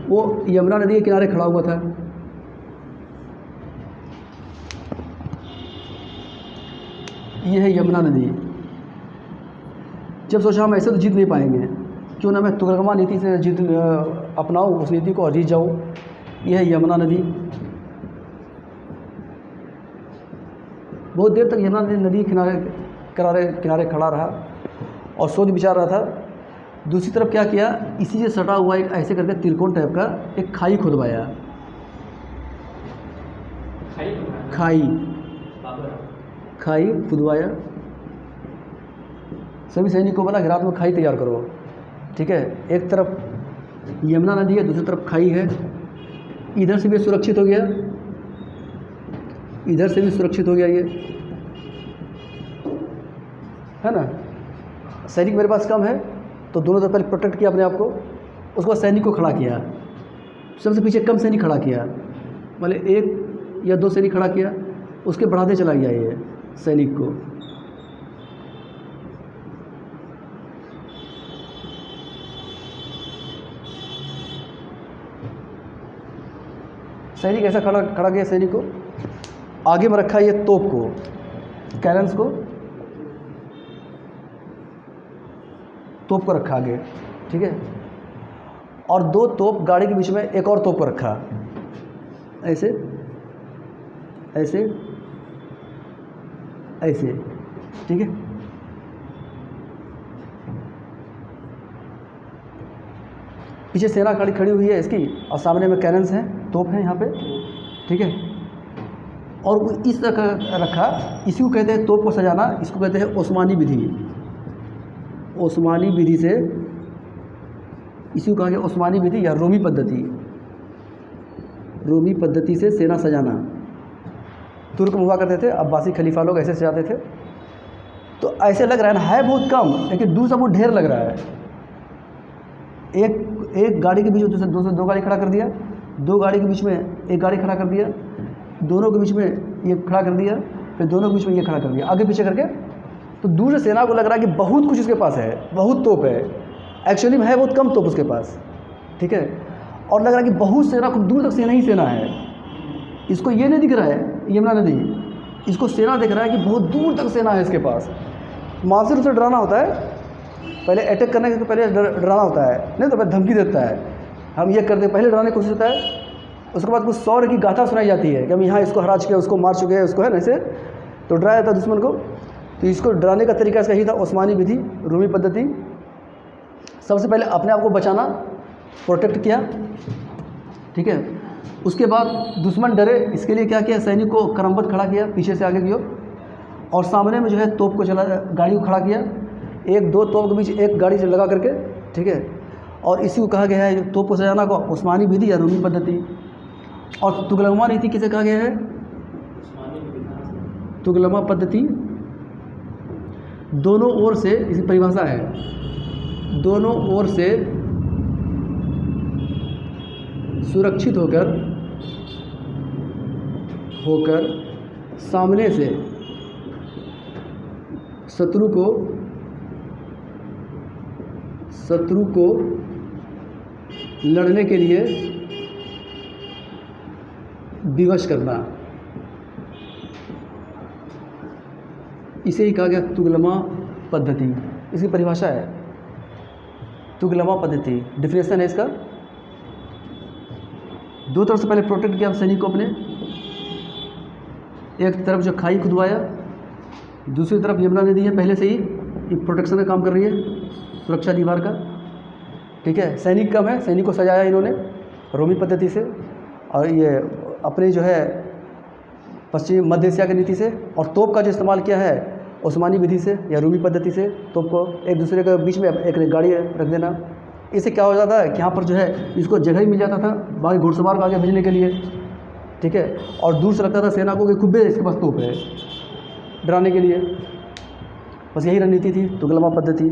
वो यमुना नदी के किनारे खड़ा हुआ था। ये है यमुना नदी। जब सोचा हम ऐसे तो जीत नहीं पाएंगे, क्यों ना मैं तुगलकमा नीति से जीत अपनाऊँ उस नीति को और जीत जाऊँ। यह है यमुना नदी। बहुत देर तक यमुना नदी किनारे खड़ा रहा और सोच विचार रहा था। दूसरी तरफ क्या किया, इसी से सटा हुआ एक ऐसे करके त्रिकोण टाइप का एक खाई खुदवाया। खाई खुदवाया। सभी सैनिकों को बोला कि रात में खाई तैयार करो। ठीक है, एक तरफ यमुना नदी है, दूसरी तरफ खाई है। इधर से भी सुरक्षित हो गया, इधर से भी सुरक्षित हो गया। ये है ना, सैनिक मेरे पास कम है तो दोनों तरफ पहले प्रोटेक्ट किया अपने आप को, उसके बाद सैनिक को खड़ा किया। सबसे पीछे कम सैनिक खड़ा किया, मतलब 1 या 2 सैनिक खड़ा किया, उसके बढ़ाते चला गया ये सैनिक को। सैनिक ऐसा खड़ा गया, सैनिक को आगे में रखा ये तोप को, कैनन्स को, तोप को रखा आगे। ठीक है, और 2 तोप गाड़ी के बीच में एक और तोप को रखा, ऐसे ऐसे ऐसे। ठीक है, पीछे सेना खड़ी हुई है इसकी, और सामने में कैनन्स हैं, तोप हैं यहाँ पे। ठीक है, और वो इस तरह का रखा। इसी को कहते हैं तोप को सजाना, इसको कहते हैं ओस्मानी विधि। ओस्मानी विधि से, इसी को कहा गया ओस्मानी विधि या रोमी पद्धति। रोमी पद्धति से सेना सजाना। तुर्क हुआ करते थे, अब्बासी खलीफा लोग ऐसे सजाते थे। तो ऐसे लग रहा है बहुत कम, लेकिन दूर से वो ढेर लग रहा है। एक गाड़ी के बीच में दूसरे 2 गाड़ी खड़ा कर दिया, 2 गाड़ी के बीच में एक गाड़ी खड़ा कर दिया, दोनों के बीच में ये खड़ा कर दिया, फिर दोनों के बीच में ये खड़ा कर दिया, आगे पीछे करके। तो दूर से सेना को लग रहा है कि बहुत कुछ उसके पास है, बहुत तोप है। एक्चुअली में है बहुत कम तोप उसके पास। ठीक है, और लग रहा है कि बहुत सेना, खूब दूर तक सेना ही सेना है। इसको ये नहीं दिख रहा है यमुना नदी, इसको सेना दिख रहा है कि बहुत दूर तक सेना है इसके पास। मानसिक रूप से डराना होता है, पहले अटैक करने के पहले डराना होता है, नहीं तो पहले धमकी देता है, हम ये करते, पहले डराने की कोशिश होता है। उसके बाद कुछ शौर्य की गाथा सुनाई जाती है कि हम यहाँ इसको हरा चुके हैं, उसको मार चुके हैं, उसको है ना, ऐसे तो डराया जाता है दुश्मन को। तो इसको डराने का तरीका इसका ही था, ओस्मानी विधि, रूमी पद्धति। सबसे पहले अपने आप को बचाना, प्रोटेक्ट किया। ठीक है, उसके बाद दुश्मन डरे, इसके लिए क्या किया, सैनिक को क्रमबद्ध खड़ा किया पीछे से आगे की ओर, और सामने में जो है तोप को गाड़ी को खड़ा किया, 1-2 तोप के बीच एक गाड़ी से लगा करके। ठीक है, और इसी को कहा गया है तोप को सजाना को ओस्मानी विधि या रूमी पद्धति। और तुगलकमा नीति किसे कहा गया है, तुगलकमा पद्धति। दोनों ओर से, इसकी परिभाषा है, दोनों ओर से सुरक्षित होकर सामने से शत्रु को लड़ने के लिए विवश करना, इसे ही कहा गया तुगलकमा पद्धति। इसकी परिभाषा है तुगलकमा पद्धति। डिफिनेशन है इसका, 2 तरफ से पहले प्रोटेक्ट किया सैनिक को अपने, एक तरफ जो खाई खुदवाया, दूसरी तरफ यमुना नदी है पहले से ही प्रोटेक्शन का काम कर रही है, सुरक्षा दीवार का। ठीक है, सैनिक कम है, सैनिक को सजाया इन्होंने रोमी पद्धति से, और ये अपने जो है पश्चिम मध्य एशिया की नीति से। और तोप का जो इस्तेमाल किया है ओस्मानी विधि से या रूमी पद्धति से, तोप को एक दूसरे के बीच में एक गाड़ी रख देना। इससे क्या हो जाता है कि यहाँ पर जो है इसको जगह ही मिल जाता था बाकी घुड़सवार को आगे भेजने के लिए। ठीक है, और दूर से लगता था सेना को कि खूब इसके पास तोप है, डराने के लिए। बस यही रणनीति थी तुगलकमा पद्धति।